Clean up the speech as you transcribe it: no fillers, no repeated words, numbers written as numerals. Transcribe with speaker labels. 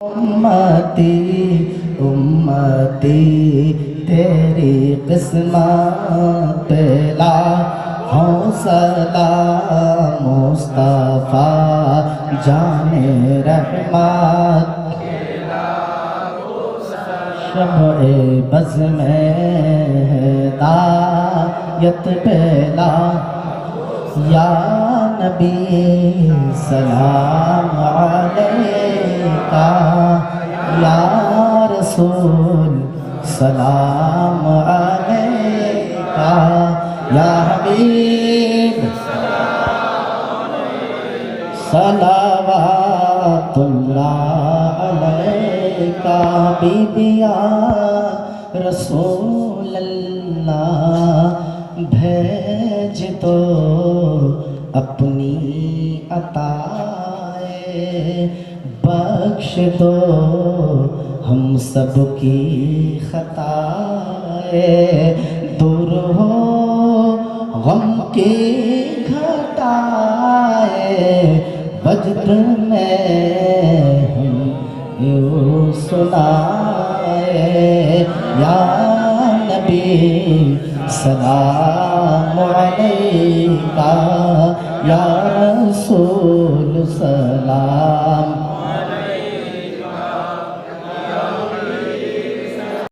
Speaker 1: उम्मती उम्मती तेरी किस्मत पे लाखों सलाम मुस्तफा जाने रहमत शम्ए बज़ में हिदायत पेला या नबी सलाम अलैका या रसूल सलाम अलैका या हबीब सलावतुल्लाह अलैका बीबिया रसूल अल्लाह भेज दो अपनी अताए बख्श दो हम सब की खताए दूर हो गम की घटाए वजद में हम यूं सुनाए या नबी सलाम अलैका या रसूल सलाम